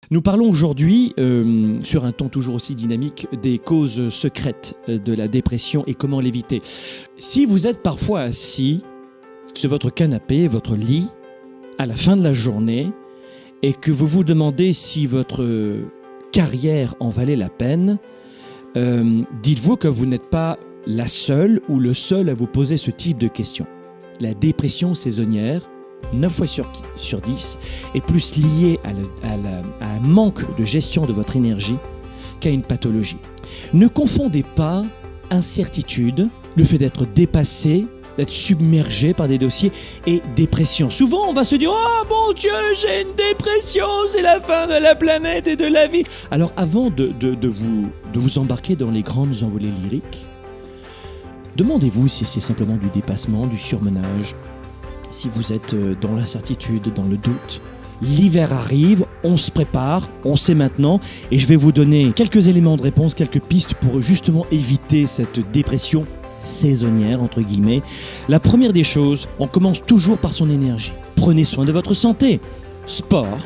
Nous parlons aujourd'hui, sur un ton toujours aussi dynamique, des causes secrètes de la dépression et comment l'éviter. Si vous êtes parfois assis sur votre canapé, votre lit, à la fin de la journée, et que vous vous demandez si votre carrière en valait la peine, dites-vous que vous n'êtes pas la seule ou le seul à vous poser ce type de questions. La dépression saisonnière, 9 fois sur 10, est plus liée à un manque de gestion de votre énergie qu'à une pathologie. Ne confondez pas incertitude, le fait d'être dépassé, d'être submergé par des dossiers et dépression. Souvent, on va se dire « Oh mon Dieu, j'ai une dépression, c'est la fin de la planète et de la vie !» Alors avant de vous embarquer dans les grandes envolées lyriques, demandez-vous si c'est simplement du dépassement, du surmenage, si vous êtes dans l'incertitude, dans le doute. L'hiver arrive, on se prépare, on sait maintenant, et je vais vous donner quelques éléments de réponse, quelques pistes pour justement éviter cette dépression saisonnière, entre guillemets. La première des choses, on commence toujours par son énergie. Prenez soin de votre santé. Sport,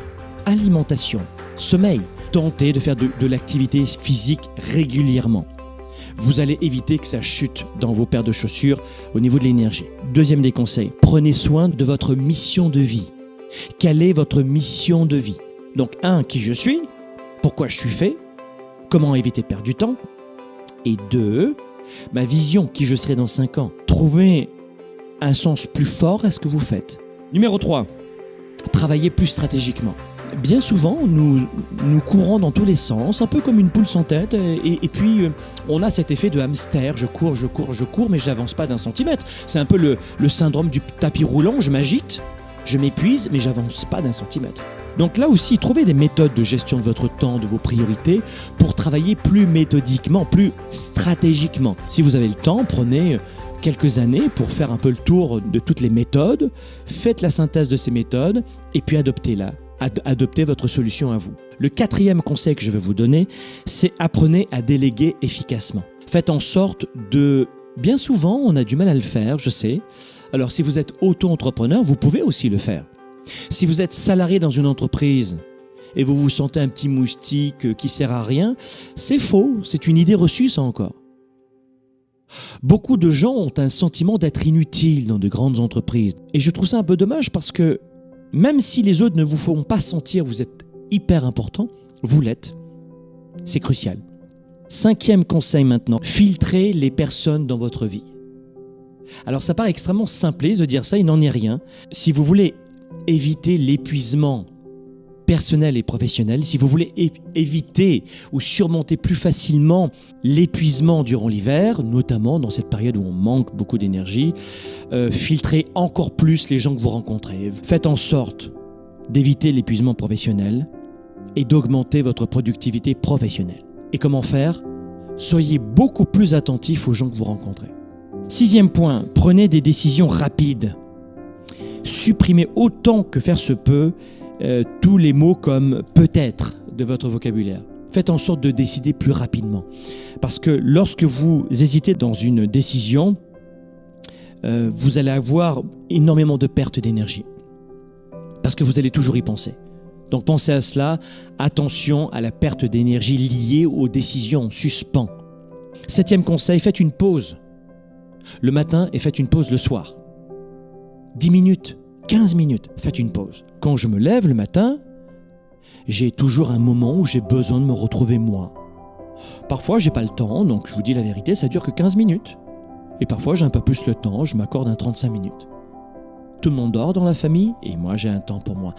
alimentation, sommeil. Tentez de faire de l'activité physique régulièrement. Vous allez éviter que ça chute dans vos paires de chaussures au niveau de l'énergie. Deuxième des conseils, prenez soin de votre mission de vie. Quelle est votre mission de vie? Donc, 1, qui je suis? Pourquoi je suis fait? Comment éviter de perdre du temps? Et 2, ma vision, qui je serai dans 5 ans. Trouvez un sens plus fort à ce que vous faites. Numéro 3, travaillez plus stratégiquement. Bien souvent, nous courons dans tous les sens, un peu comme une poule sans tête, et puis on a cet effet de hamster, je cours, mais je n'avance pas d'un centimètre. C'est un peu le syndrome du tapis roulant, je m'agite, je m'épuise, mais j'avance pas d'un centimètre. Donc là aussi, trouvez des méthodes de gestion de votre temps, de vos priorités, pour travailler plus méthodiquement, plus stratégiquement. Si vous avez le temps, prenez quelques années pour faire un peu le tour de toutes les méthodes, faites la synthèse de ces méthodes, et puis adoptez-la. Adoptez votre solution à vous. Le 4e conseil que je vais vous donner, c'est apprenez à déléguer efficacement. Faites en sorte de... Bien souvent, on a du mal à le faire, je sais. Alors, si vous êtes auto-entrepreneur, vous pouvez aussi le faire. Si vous êtes salarié dans une entreprise et vous vous sentez un petit moustique qui sert à rien, c'est faux, c'est une idée reçue, ça encore. Beaucoup de gens ont un sentiment d'être inutiles dans de grandes entreprises. Et je trouve ça un peu dommage parce que même si les autres ne vous font pas sentir que vous êtes hyper important, vous l'êtes. C'est crucial. 5e conseil maintenant, filtrez les personnes dans votre vie. Alors ça paraît extrêmement simpliste de dire ça, il n'en est rien. Si vous voulez éviter l'épuisement personnel et professionnel, si vous voulez éviter ou surmonter plus facilement l'épuisement durant l'hiver, notamment dans cette période où on manque beaucoup d'énergie, filtrez encore plus les gens que vous rencontrez. Faites en sorte d'éviter l'épuisement professionnel et d'augmenter votre productivité professionnelle. Et comment faire? Soyez beaucoup plus attentif aux gens que vous rencontrez. 6e point, prenez des décisions rapides. Supprimez autant que faire se peut tous les mots comme « peut-être » de votre vocabulaire. Faites en sorte de décider plus rapidement. Parce que lorsque vous hésitez dans une décision, vous allez avoir énormément de pertes d'énergie. Parce que vous allez toujours y penser. Donc pensez à cela. Attention à la perte d'énergie liée aux décisions en suspens. 7e conseil, faites une pause le matin et faites une pause le soir. 10 minutes. 15 minutes, faites une pause. Quand je me lève le matin, j'ai toujours un moment où j'ai besoin de me retrouver moi. Parfois, j'ai pas le temps, donc je vous dis la vérité, ça dure que 15 minutes. Et parfois, j'ai un peu plus le temps, je m'accorde un 35 minutes. Tout le monde dort dans la famille et moi, j'ai un temps pour moi.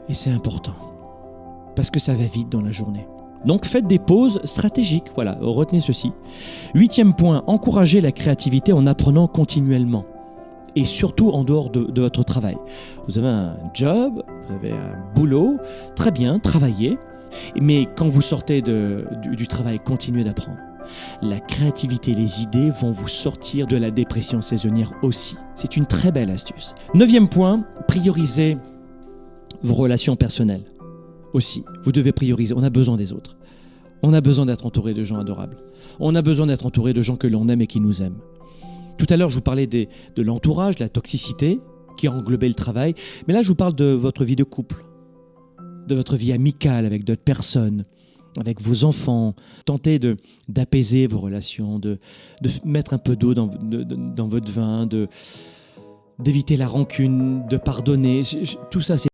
Et c'est important, parce que ça va vite dans la journée. Donc, faites des pauses stratégiques, voilà, retenez ceci. 8e point, encouragez la créativité en apprenant continuellement. Et surtout en dehors de votre travail. Vous avez un job, vous avez un boulot, très bien, travaillez. Mais quand vous sortez du travail, continuez d'apprendre. La créativité, les idées vont vous sortir de la dépression saisonnière aussi. C'est une très belle astuce. 9e point, priorisez vos relations personnelles. Aussi, vous devez prioriser. On a besoin des autres. On a besoin d'être entouré de gens adorables. On a besoin d'être entouré de gens que l'on aime et qui nous aiment. Tout à l'heure, je vous parlais de l'entourage, de la toxicité qui englobait le travail. Mais là, je vous parle de votre vie de couple, de votre vie amicale avec d'autres personnes, avec vos enfants. Tentez d'apaiser vos relations, de mettre un peu d'eau dans votre vin, d'éviter la rancune, de pardonner. Tout ça, c'est